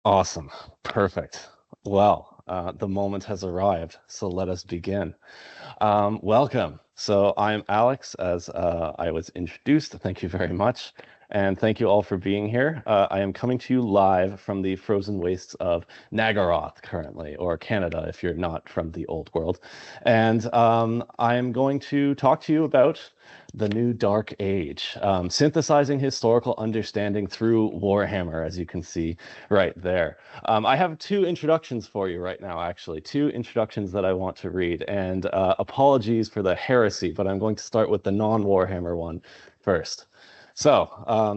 Awesome. Perfect. Well, the moment has arrived, so let us begin. Welcome. So I'm Alex, as I was introduced. Thank you very much. And thank you all for being here. I am coming to you live from the frozen wastes of Nagaroth currently, or Canada if you're not from the old world. And I am going to talk to you about the new Dark Age, synthesizing historical understanding through Warhammer, as you can see right there. I have two introductions for you right now, actually, two introductions that I want to read. And apologies for the heresy, but I'm going to start with the non-Warhammer one first. So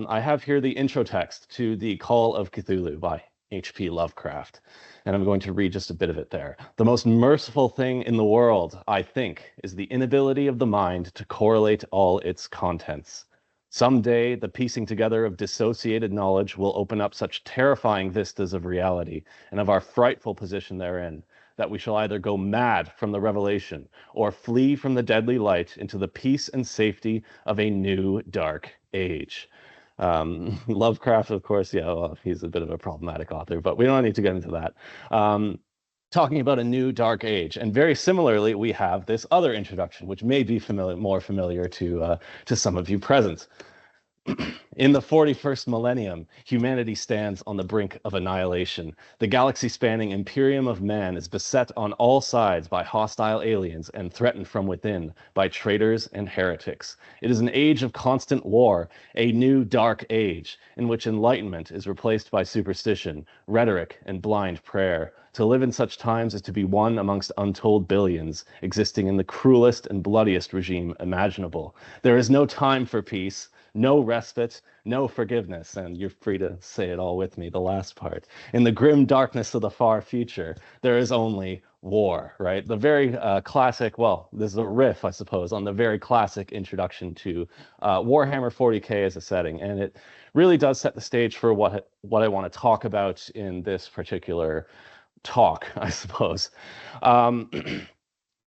I have here the intro text to The Call of Cthulhu by H.P. Lovecraft. And I'm going to read just a bit of it there. The most merciful thing in the world, I think, is the inability of the mind to correlate all its contents. Someday, the piecing together of dissociated knowledge will open up such terrifying vistas of reality and of our frightful position therein, that we shall either go mad from the revelation or flee from the deadly light into the peace and safety of a new dark age. Lovecraft, of course, yeah, well, he's a bit of a problematic author, but we don't need to get into that. Talking about a new dark age. And very similarly, we have this other introduction, which may be more familiar to some of you present. In the 41st millennium, humanity stands on the brink of annihilation. The galaxy-spanning imperium of man is beset on all sides by hostile aliens and threatened from within by traitors and heretics. It is an age of constant war, a new dark age, in which enlightenment is replaced by superstition, rhetoric, and blind prayer. To live in such times is to be one amongst untold billions, existing in the cruelest and bloodiest regime imaginable. There is no time for peace, no respite, no forgiveness, and you're free to say it all with me, the last part. In the grim darkness of the far future, there is only war, right? The very classic, well, this is a riff, I suppose, on the very classic introduction to Warhammer 40K as a setting, and it really does set the stage for what I want to talk about in this particular talk, I suppose.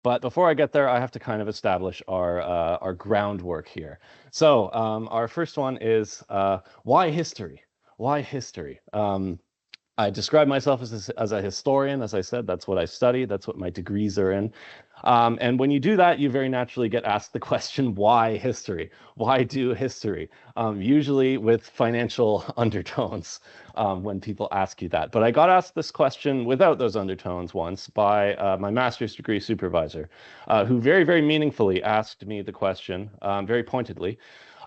But before I get there, I have to kind of establish our groundwork here. So our first one is why history? Why history? I describe myself as a historian. As I said, that's what I study. That's what my degrees are in. And when you do that, you very naturally get asked the question, why history? Why do history? Usually with financial undertones when people ask you that. But I got asked this question without those undertones once by my master's degree supervisor, who very, very meaningfully asked me the question, very pointedly,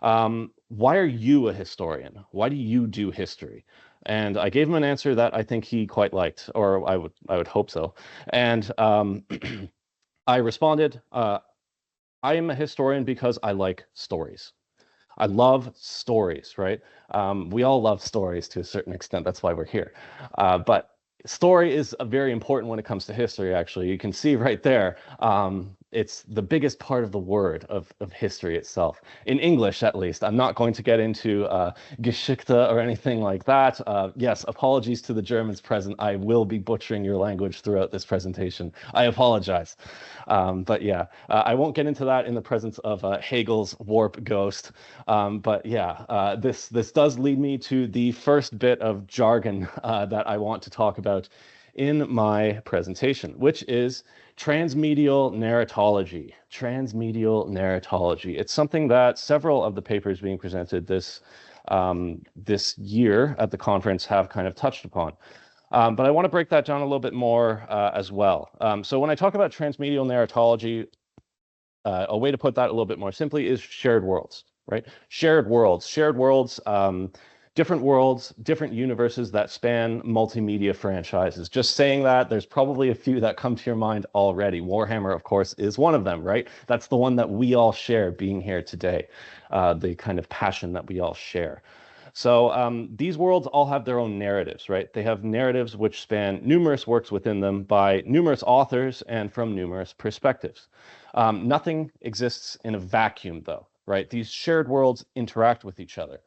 why are you a historian? Why do you do history? And I gave him an answer that I think he quite liked, or I would hope so. And I responded, I am a historian because I like stories. I love stories, right? We all love stories to a certain extent. That's why we're here. But story is very important when it comes to history, actually. You can see right there, it's the biggest part of the word of history itself. In English, at least. I'm not going to get into Geschichte or anything like that. Yes, apologies to the Germans present. I will be butchering your language throughout this presentation. I apologize. But yeah, I won't get into that in the presence of Hegel's warp ghost. But yeah, this does lead me to the first bit of jargon that I want to talk about in my presentation, which is transmedial narratology. Transmedial narratology. It's something that several of the papers being presented this year at the conference have kind of touched upon. But I want to break that down a little bit more as well. So when I talk about transmedial narratology, a way to put that a little bit more simply is shared worlds, right? Shared worlds, different universes that span multimedia franchises. Just saying that, there's probably a few that come to your mind already. Warhammer, of course, is one of them, right? That's the one that we all share being here today, the kind of passion that we all share. So these worlds all have their own narratives, right? They have narratives which span numerous works within them by numerous authors and from numerous perspectives. Nothing exists in a vacuum, though, right? These shared worlds interact with each other.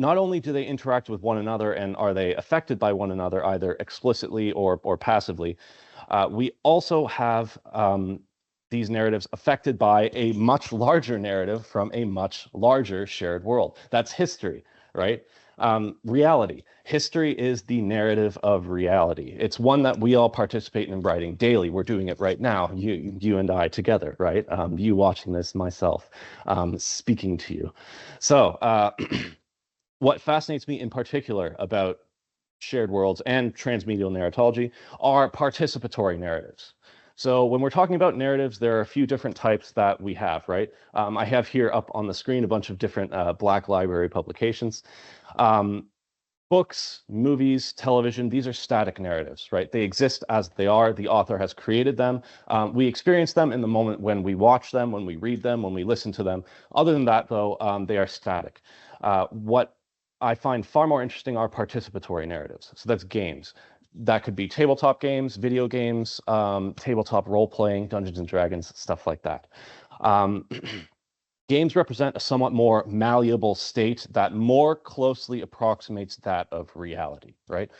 Not only do they interact with one another and are they affected by one another, either explicitly or passively, we also have these narratives affected by a much larger narrative from a much larger shared world. That's history, right? Reality. History is the narrative of reality. It's one that we all participate in writing daily. We're doing it right now, you and I together, right? You watching this, myself, speaking to you. So what fascinates me in particular about shared worlds and transmedial narratology are participatory narratives. So when we're talking about narratives, there are a few different types that we have, right? I have here up on the screen a bunch of different Black Library publications. Books, movies, television, these are static narratives, right? They exist as they are. The author has created them. We experience them in the moment when we watch them, when we read them, when we listen to them. Other than that, though, they are static. What I find far more interesting are participatory narratives. So that's games. That could be tabletop games, video games, tabletop role-playing, Dungeons and Dragons, stuff like that. Games represent a somewhat more malleable state that more closely approximates that of reality, right?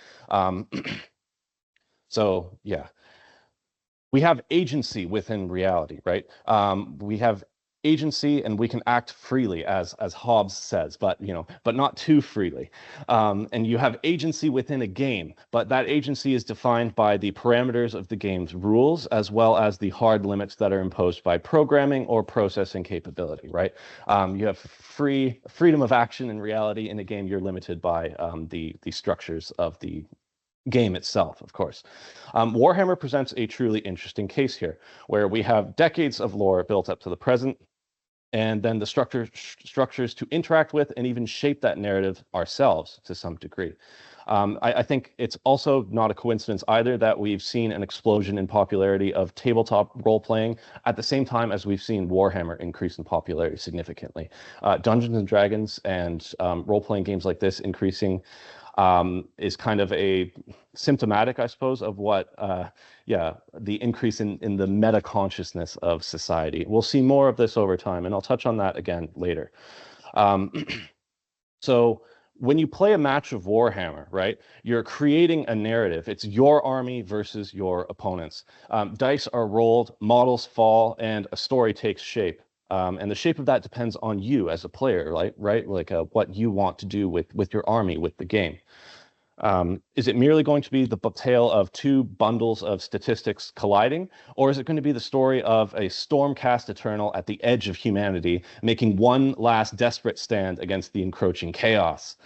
So yeah, we have agency within reality, right? We have agency and we can act freely, as Hobbes says, but but not too freely. And you have agency within a game, but that agency is defined by the parameters of the game's rules, as well as the hard limits that are imposed by programming or processing capability, right? You have freedom of action in reality. In a game, you're limited by the structures of the game itself, of course. Warhammer presents a truly interesting case here, where we have decades of lore built up to the present, and then the structures to interact with and even shape that narrative ourselves to some degree. I think it's also not a coincidence either that we've seen an explosion in popularity of tabletop role-playing at the same time as we've seen Warhammer increase in popularity significantly. Dungeons and Dragons and role-playing games like this increasing is kind of a symptomatic, I suppose, of what, the increase in the meta consciousness of society. We'll see more of this over time, and I'll touch on that again later. So when you play a match of Warhammer, right, you're creating a narrative. It's your army versus your opponents. Dice are rolled, models fall, and a story takes shape. And the shape of that depends on you as a player, right? Like what you want to do with your army, with the game. Is it merely going to be the tale of two bundles of statistics colliding, or is it going to be the story of a storm-cast eternal at the edge of humanity, making one last desperate stand against the encroaching chaos?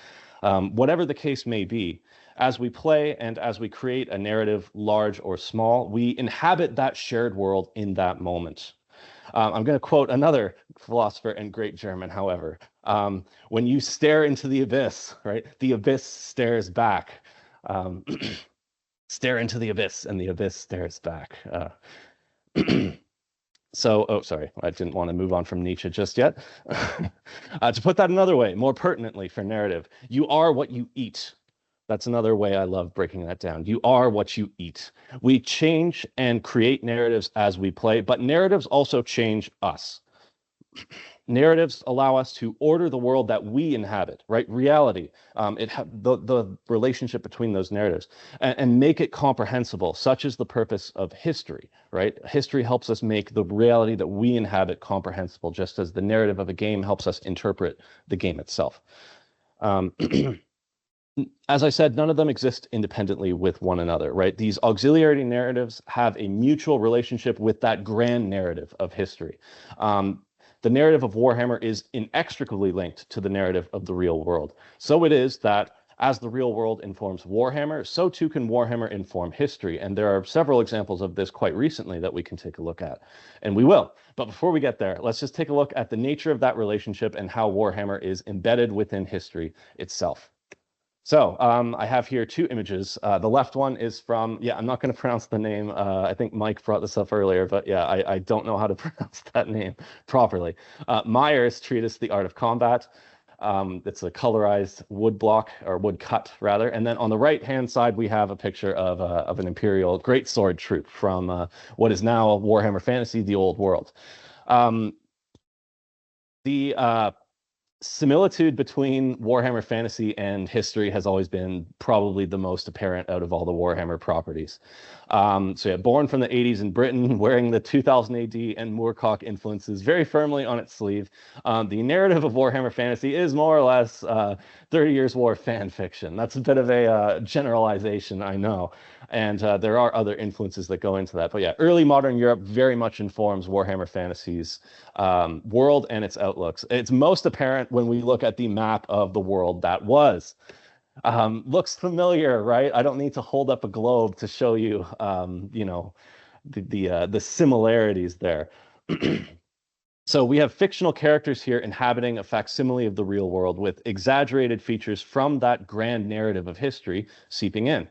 Whatever the case may be, as we play and as we create a narrative, large or small, we inhabit that shared world in that moment. I'm going to quote another philosopher and great German, however. When you stare into the abyss, right, the abyss stares back. Stare into the abyss, and the abyss stares back. So, oh, sorry, I didn't want to move on from Nietzsche just yet. To put that another way, more pertinently for narrative, you are what you eat. That's another way I love breaking that down. You are what you eat. We change and create narratives as we play, but narratives also change us. Narratives allow us to order the world that we inhabit, right? Reality, the relationship between those narratives, and make it comprehensible, such is the purpose of history, right? History helps us make the reality that we inhabit comprehensible, just as the narrative of a game helps us interpret the game itself. As I said, none of them exist independently with one another, right? These auxiliary narratives have a mutual relationship with that grand narrative of history. The narrative of Warhammer is inextricably linked to the narrative of the real world. So it is that as the real world informs Warhammer, so too can Warhammer inform history. And there are several examples of this quite recently that we can take a look at. And we will. But before we get there, let's just take a look at the nature of that relationship and how Warhammer is embedded within history itself. So I have here two images. The left one is from, I'm not going to pronounce the name. I think Mike brought this up earlier, but I don't know how to pronounce that name properly. Meyer's treatise, The Art of Combat. It's a colorized wood block, or wood cut rather. And then on the right-hand side, we have a picture of an Imperial greatsword troop from what is now Warhammer Fantasy, The Old World. similitude between Warhammer Fantasy and history has always been probably the most apparent out of all the Warhammer properties. So yeah, born from the 80s in Britain, wearing the 2000 AD and Moorcock influences very firmly on its sleeve. The narrative of Warhammer Fantasy is more or less 30 Years' War fan fiction. That's a bit of a generalization, I know. And there are other influences that go into that. But yeah, early modern Europe very much informs Warhammer Fantasy's world and its outlooks. It's most apparent when we look at the map of the world that was. Looks familiar, right? I don't need to hold up a globe to show you, you know, the similarities there. So we have fictional characters here inhabiting a facsimile of the real world with exaggerated features from that grand narrative of history seeping in.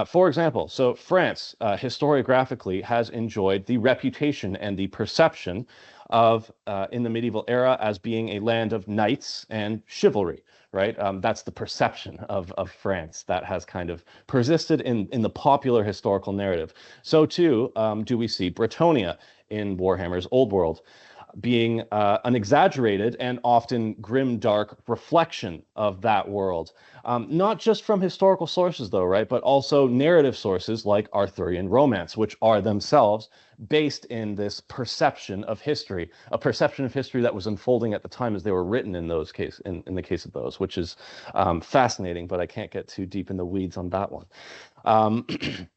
For example, so France, historiographically, has enjoyed the reputation and the perception of, in the medieval era, as being a land of knights and chivalry, right? That's the perception of France that has kind of persisted in the popular historical narrative. So too do we see Bretonnia in Warhammer's Old World being an exaggerated and often grim, dark reflection of that world. Not just from historical sources, though, right? But also narrative sources like Arthurian romance, which are themselves based in this perception of history, a perception of history that was unfolding at the time as they were written in those in the case of those, which is fascinating, but I can't get too deep in the weeds on that one.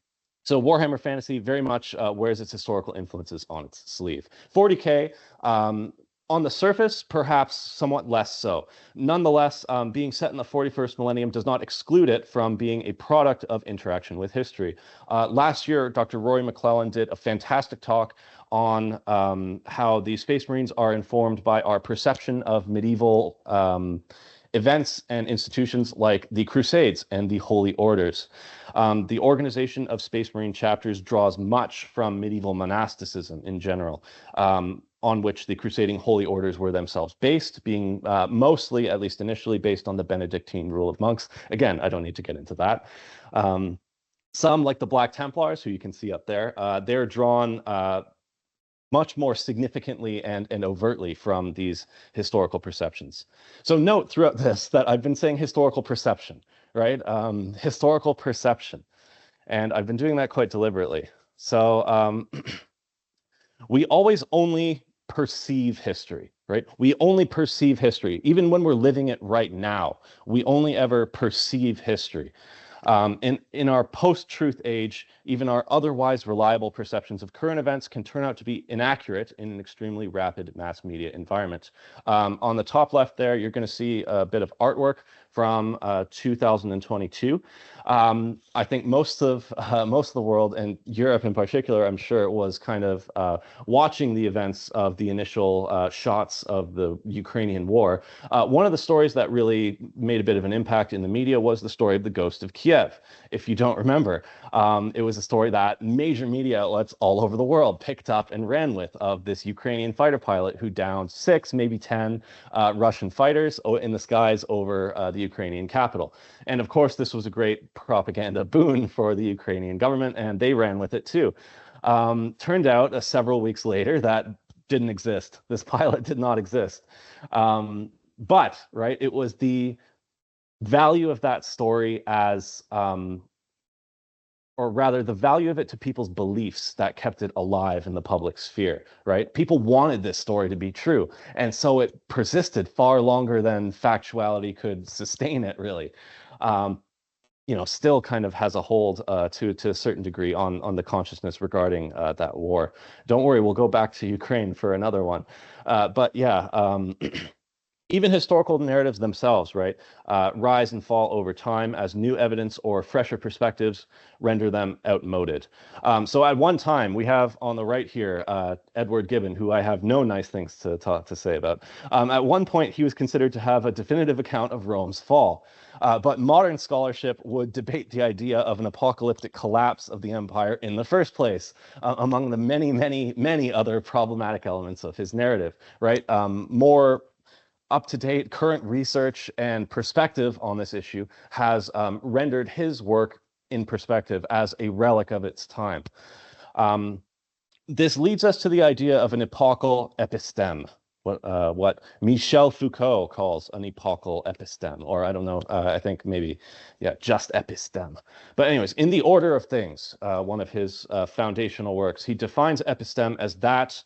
So Warhammer Fantasy very much wears its historical influences on its sleeve. 40K, on the surface, perhaps somewhat less so. Nonetheless, being set in the 41st millennium does not exclude it from being a product of interaction with history. Last year, Dr. Rory McClellan did a fantastic talk on how the Space Marines are informed by our perception of medieval events and institutions like the Crusades and the Holy Orders. The organization of Space Marine chapters draws much from medieval monasticism in general, on which the crusading Holy Orders were themselves based, being mostly, at least initially, based on the Benedictine rule of monks. Again, I don't need to get into that. Some, like the Black Templars, who you can see up there, they're drawn much more significantly and overtly from these historical perceptions. So note throughout this that I've been saying historical perception, right? Historical perception. And I've been doing that quite deliberately. So we always only perceive history, right? We only perceive history. Even when we're living it right now, we only ever perceive history. In our post-truth age, even our otherwise reliable perceptions of current events can turn out to be inaccurate in an extremely rapid mass media environment. On the top left there, you're going to see a bit of artwork from 2022. I think most of the world, and Europe in particular, I'm sure, was kind of watching the events of the initial shots of the Ukrainian war. One of the stories that really made a bit of an impact in the media was the story of the Ghost of Kiev. If you don't remember, it was a story that major media outlets all over the world picked up and ran with, of this Ukrainian fighter pilot who downed 6, maybe 10 Russian fighters in the skies over the Ukrainian capital. And of course, this was a great propaganda boon for the Ukrainian government, and they ran with it too. Turned out several weeks later that didn't exist. This pilot did not exist. But, right, it was the value of that story as, or rather the value of it to people's beliefs that kept it alive in the public sphere, right? People wanted this story to be true. And so it persisted far longer than factuality could sustain it, really. You know, still kind of has a hold to a certain degree on the consciousness regarding that war. Don't worry, we'll go back to Ukraine for another one. But yeah, even historical narratives themselves, right, rise and fall over time as new evidence or fresher perspectives render them outmoded. So at one time, we have on the right here, Edward Gibbon, who I have no nice things to say about. At one point, he was considered to have a definitive account of Rome's fall. But modern scholarship would debate the idea of an apocalyptic collapse of the empire in the first place, among the many, many, many other problematic elements of his narrative, right? More up-to-date current research and perspective on this issue has rendered his work in perspective as a relic of its time. This leads us to the idea of an epochal episteme, what Michel Foucault calls an epochal episteme, or I don't know, I think maybe, yeah, just episteme. But anyways, in the order of things, one of his foundational works, he defines episteme as that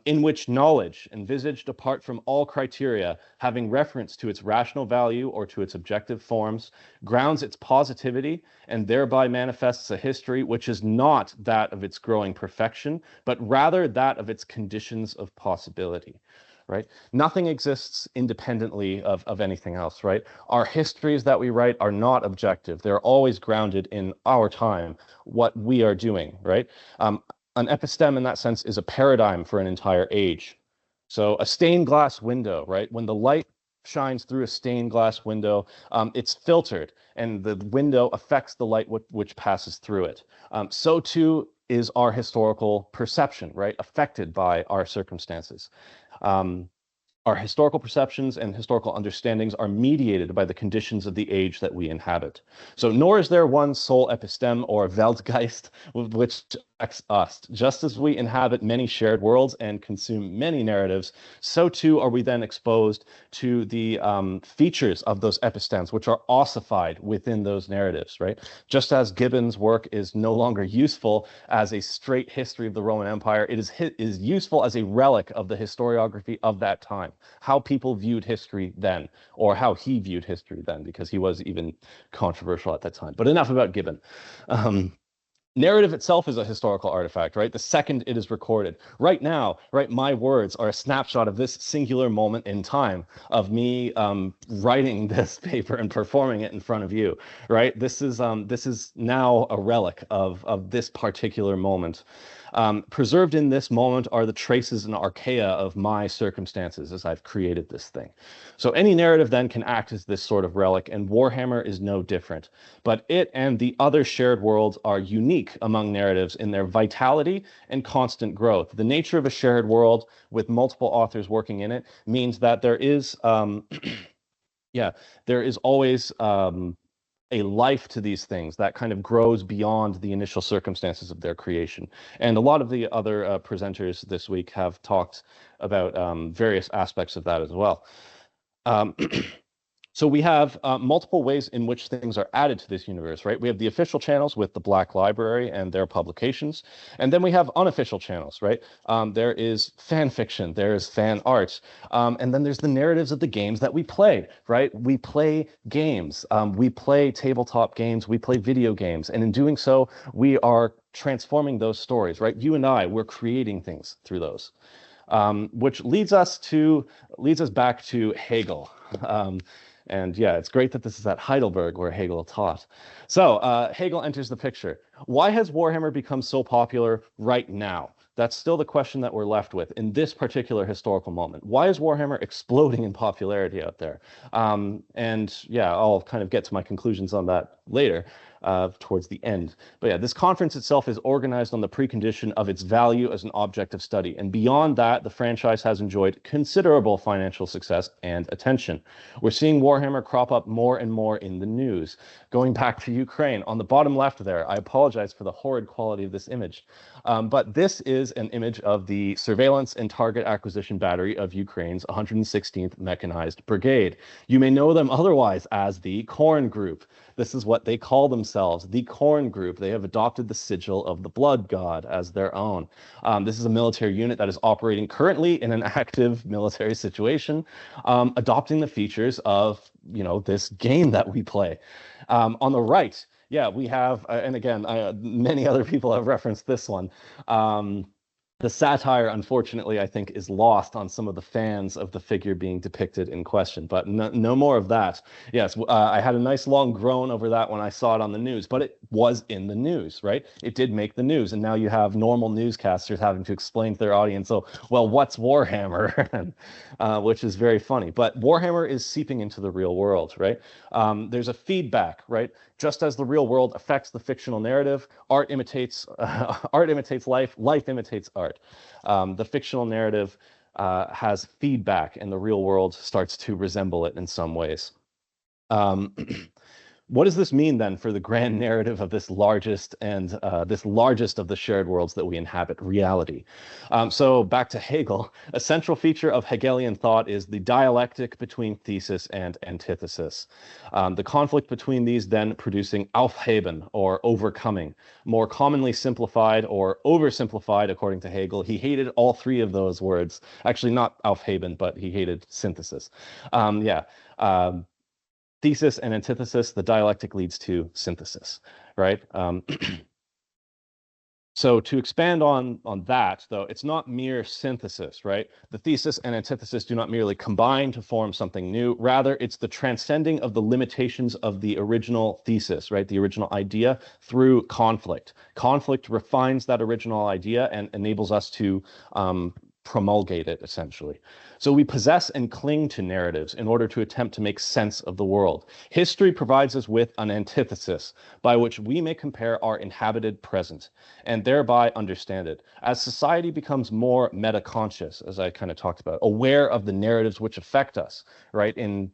in which knowledge, envisaged apart from all criteria, having reference to its rational value or to its objective forms, grounds its positivity and thereby manifests a history which is not that of its growing perfection, but rather that of its conditions of possibility. Right? Nothing exists independently of anything else, right? Our histories that we write are not objective. They're always grounded in our time, what we are doing, right? An episteme in that sense is a paradigm for an entire age. So a stained glass window, right? When the light shines through a stained glass window, it's filtered and the window affects the light which passes through it. So too is our historical perception, right? Affected by our circumstances. Um, our historical perceptions and historical understandings are mediated by the conditions of the age that we inhabit. So nor is there one sole episteme or Weltgeist which affects us. Just as we inhabit many shared worlds and consume many narratives, so too are we then exposed to the features of those epistemes, which are ossified within those narratives, right? Just as Gibbon's work is no longer useful as a straight history of the Roman Empire, it is useful as a relic of the historiography of that time, how people viewed history then, or how he viewed history then, because he was even controversial at that time. But enough about Gibbon. Narrative itself is a historical artifact, right? The second it is recorded. Right now, right, my words are a snapshot of this singular moment in time of me writing this paper and performing it in front of you, right? This is now a relic of this particular moment. Preserved in this moment are the traces and archaea of my circumstances as I've created this thing. So any narrative then can act as this sort of relic, and Warhammer is no different. But it and the other shared worlds are unique among narratives in their vitality and constant growth. The nature of a shared world with multiple authors working in it means that there is, yeah, there is always a life to these things that kind of grows beyond the initial circumstances of their creation. And a lot of the other presenters this week have talked about various aspects of that as well. So we have multiple ways in which things are added to this universe, right? We have the official channels with the Black Library and their publications. And then we have unofficial channels, right? There is fan fiction, there is fan art. And then there's the narratives of the games that we play, right? We play games, we play tabletop games, we play video games. And in doing so, we are transforming those stories, right? You and I, we're creating things through those. Which leads us back to Hegel. And yeah, it's great that this is at Heidelberg where Hegel taught. So Hegel enters the picture. Why has Warhammer become so popular right now? That's still the question that we're left with in this particular historical moment. Why is Warhammer exploding in popularity out there? And yeah, I'll kind of get to my conclusions on that later. Towards the end. But yeah, this conference itself is organized on the precondition of its value as an object of study. And beyond that, the franchise has enjoyed considerable financial success and attention. We're seeing Warhammer crop up more and more in the news. Going back to Ukraine, on the bottom left there, I apologize for the horrid quality of this image. But this is an image of the surveillance and target acquisition battery of Ukraine's 116th Mechanized Brigade. You may know them otherwise as the Korn Group. This is what they call themselves, the Korn Group. They have adopted the sigil of the blood god as their own. This is a military unit that is operating currently in an active military situation, adopting the features of, this game that we play. On the right, yeah, we have, and again, many other people have referenced this one. The satire, unfortunately, I think, is lost on some of the fans of the figure being depicted in question, but no more of that. Yes, I had a nice long groan over that when I saw it on the news, but it was in the news, right? It did make the news, and now you have normal newscasters having to explain to their audience, oh, well, what's Warhammer? Which is very funny. But Warhammer is seeping into the real world, right? There's a feedback, right? Just as the real world affects the fictional narrative, art imitates life, life imitates art. The fictional narrative has feedback, and the real world starts to resemble it in some ways. what does this mean then for the grand narrative of this largest of the shared worlds that we inhabit, reality? So back to Hegel, a central feature of Hegelian thought is the dialectic between thesis and antithesis. The conflict between these then producing Aufheben, or overcoming, more commonly simplified or oversimplified according to Hegel. He hated all three of those words. Actually, not Aufheben, but he hated synthesis. Yeah. Thesis and antithesis, the dialectic leads to synthesis, right? So to expand on that, though, it's not mere synthesis, right? The thesis and antithesis do not merely combine to form something new. Rather, it's the transcending of the limitations of the original thesis, right? The original idea through conflict. Conflict refines that original idea and enables us to promulgate it, essentially. So we possess and cling to narratives in order to attempt to make sense of the world. History provides us with an antithesis by which we may compare our inhabited present and thereby understand it. As society becomes more meta-conscious, as I kind of talked about, aware of the narratives which affect us, right? In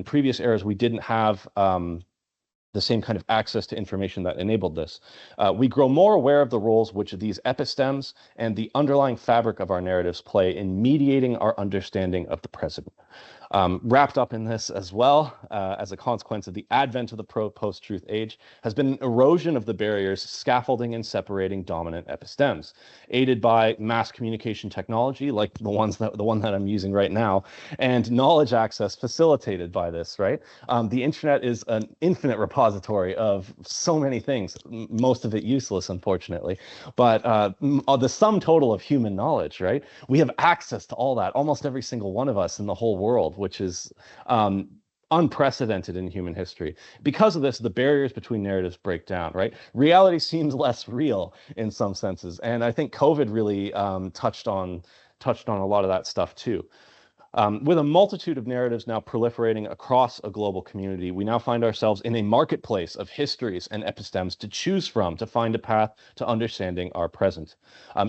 previous eras, we didn't have the same kind of access to information that enabled this. We grow more aware of the roles which these epistemes and the underlying fabric of our narratives play in mediating our understanding of the present. Wrapped up in this as well, as a consequence of the advent of the post-truth age, has been an erosion of the barriers scaffolding and separating dominant epistemes, aided by mass communication technology, like the one that I'm using right now, and knowledge access facilitated by this, right? The internet is an infinite repository of so many things, most of it useless, unfortunately, but the sum total of human knowledge, right? We have access to all that, almost every single one of us in the whole world, which is unprecedented in human history. Because of this, the barriers between narratives break down, right? Reality seems less real in some senses. And I think COVID really touched on a lot of that stuff too. With a multitude of narratives now proliferating across a global community, we now find ourselves in a marketplace of histories and epistemes to choose from to find a path to understanding our present.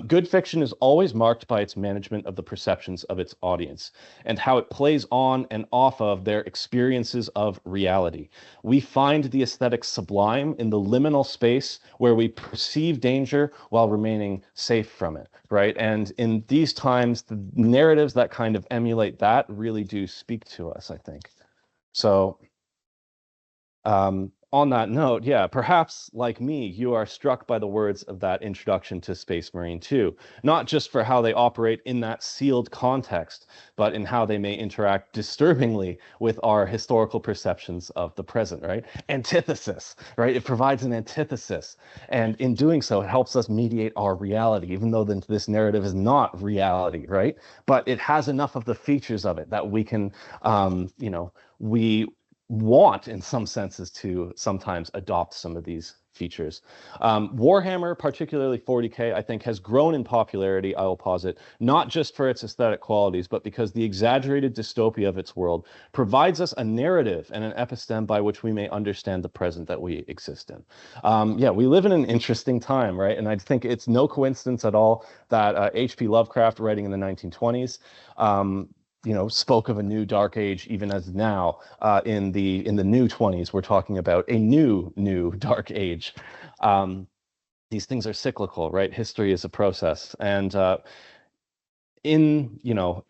Good fiction is always marked by its management of the perceptions of its audience and how it plays on and off of their experiences of reality. We find the aesthetic sublime in the liminal space where we perceive danger while remaining safe from it, right? And in these times, the narratives that kind of emulate that really do speak to us, I think. So on that note, yeah, perhaps like me, you are struck by the words of that introduction to Space Marine 2, not just for how they operate in that sealed context, but in how they may interact disturbingly with our historical perceptions of the present, right? Antithesis, right? It provides an antithesis. And in doing so, it helps us mediate our reality, even though this narrative is not reality, right? But it has enough of the features of it that we can, we want, in some senses, to sometimes adopt some of these features. Warhammer, particularly 40K, I think has grown in popularity, I will posit, not just for its aesthetic qualities, but because the exaggerated dystopia of its world provides us a narrative and an episteme by which we may understand the present that we exist in. Yeah, we live in an interesting time, right? And I think it's no coincidence at all that H.P. Lovecraft, writing in the 1920s, spoke of a new dark age, even as now in the new 20s, we're talking about a new dark age. These things are cyclical, right? History is a process. And in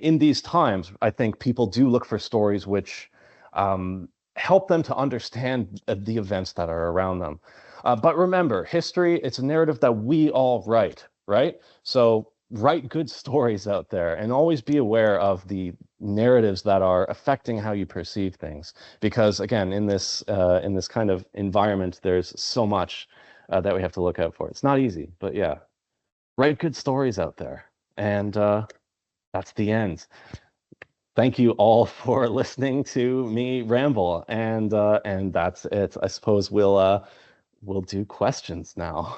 these times, I think people do look for stories which help them to understand the events that are around them. But remember, history, it's a narrative that we all write, right? So write good stories out there and always be aware of the narratives that are affecting how you perceive things. Because again, in this kind of environment, there's so much that we have to look out for. It's not easy, but yeah, write good stories out there. And that's the end. Thank you all for listening to me ramble. And that's it. I suppose we'll do questions now.